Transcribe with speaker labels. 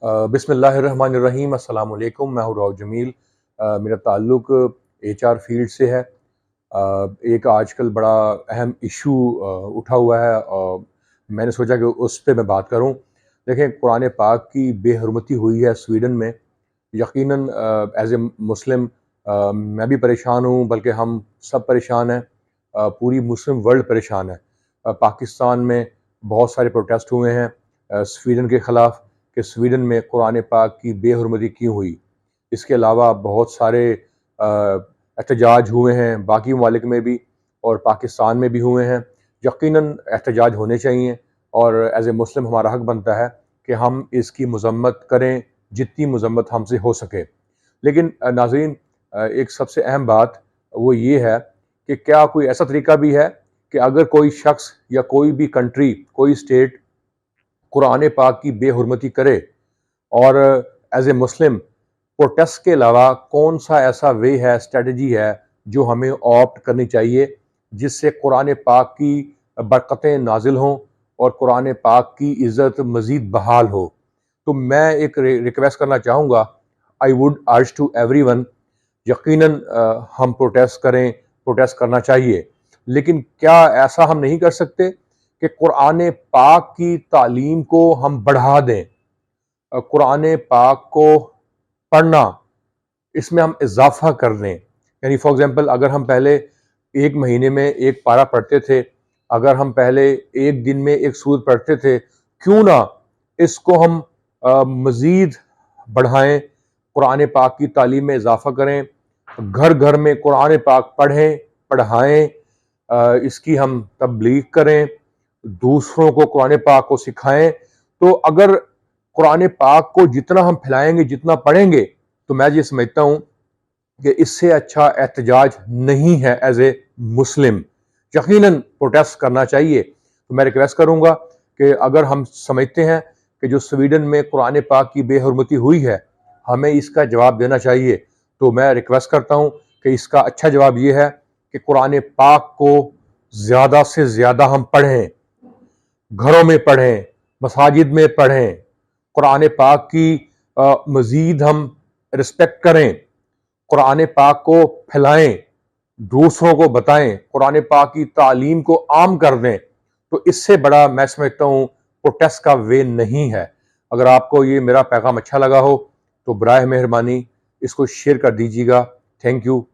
Speaker 1: बिस्मिल्लाहिर्रहमानिर्रहीम अस्सलाम वालेकुम। मैं हूँ राव जमील। मेरा ताल्लुक़ एचआर फील्ड से है। एक आजकल बड़ा अहम इशू उठा हुआ है और मैंने सोचा कि उस पे मैं बात करूँ। देखें, कुरान पाक की बेहुरमती हुई है स्वीडन में। यकीनन एज़ ए मुस्लिम मैं भी परेशान हूँ, बल्कि हम सब परेशान हैं। पूरी मुस्लिम वर्ल्ड परेशान है। पाकिस्तान में बहुत सारे प्रोटेस्ट हुए हैं स्वीडन के ख़िलाफ़ कि स्वीडन में कुरान पाक की बेहुरमती क्यों हुई। इसके अलावा बहुत सारे एहतजाज हुए हैं बाकी ममालिक में भी और पाकिस्तान में भी हुए हैं। यकीनन एहतजाज होने चाहिए और एज़ ए मुस्लिम हमारा हक़ बनता है कि हम इसकी मज़म्मत करें, जितनी मज़म्मत हमसे हो सके। लेकिन नाज़रीन, एक सबसे अहम बात वो ये है कि क्या कोई ऐसा तरीका भी है कि अगर कोई शख्स या कोई भी कंट्री, कोई स्टेट कुरान पाक की बेहुरमती करे और एज़ ए मुस्लिम प्रोटेस्ट के अलावा कौन सा ऐसा वे है, स्ट्रेटजी है जो हमें ऑप्ट करनी चाहिए जिससे कुरान पाक की बरकतें नाजिल हों और कुरान पाक की इज़्ज़त मज़ीद बहाल हो। तो मैं एक रिक्वेस्ट करना चाहूँगा, I would urge to everyone, यकीनन हम प्रोटेस्ट करें, प्रोटेस्ट करना चाहिए। लेकिन क्या ऐसा हम नहीं कर सकते कि कुरान पाक की तालीम को हम बढ़ा दें? कुरान पाक को पढ़ना, इसमें हम इजाफा कर दें। यानी फॉर एग्जांपल, अगर हम पहले एक महीने में एक पारा पढ़ते थे, अगर हम पहले एक दिन में एक सूरत पढ़ते थे, क्यों ना इसको हम मज़ीद बढ़ाएं, कुरान पाक की तालीम में इजाफा करें, घर घर में कुरान पाक पढ़ें, पढ़ाएं, इसकी हम तबलीग करें, दूसरों को कुरान पाक को सिखाएं। तो अगर कुरान पाक को जितना हम फैलाएंगे, जितना पढ़ेंगे, तो मैं ये समझता हूँ कि इससे अच्छा एहतजाज नहीं है एज ए मुस्लिम। यकीनन प्रोटेस्ट करना चाहिए। तो मैं रिक्वेस्ट करूँगा कि अगर हम समझते हैं कि जो स्वीडन में कुरान पाक की बेहुरमती हुई है, हमें इसका जवाब देना चाहिए, तो मैं रिक्वेस्ट करता हूँ कि इसका अच्छा जवाब ये है कि कुरान पाक को ज़्यादा से ज़्यादा हम पढ़ें, घरों में पढ़ें, मसाजिद में पढ़ें, कुरान पाक की मज़ीद हम रिस्पेक्ट करें, कुरान पाक को फैलाएं, दूसरों को बताएं, कुरान पाक की तालीम को आम कर दें। तो इससे बड़ा मैं समझता हूँ प्रोटेस्ट का वे नहीं है। अगर आपको ये मेरा पैगाम अच्छा लगा हो तो बराए मेहरबानी इसको शेयर कर दीजिएगा। Thank you.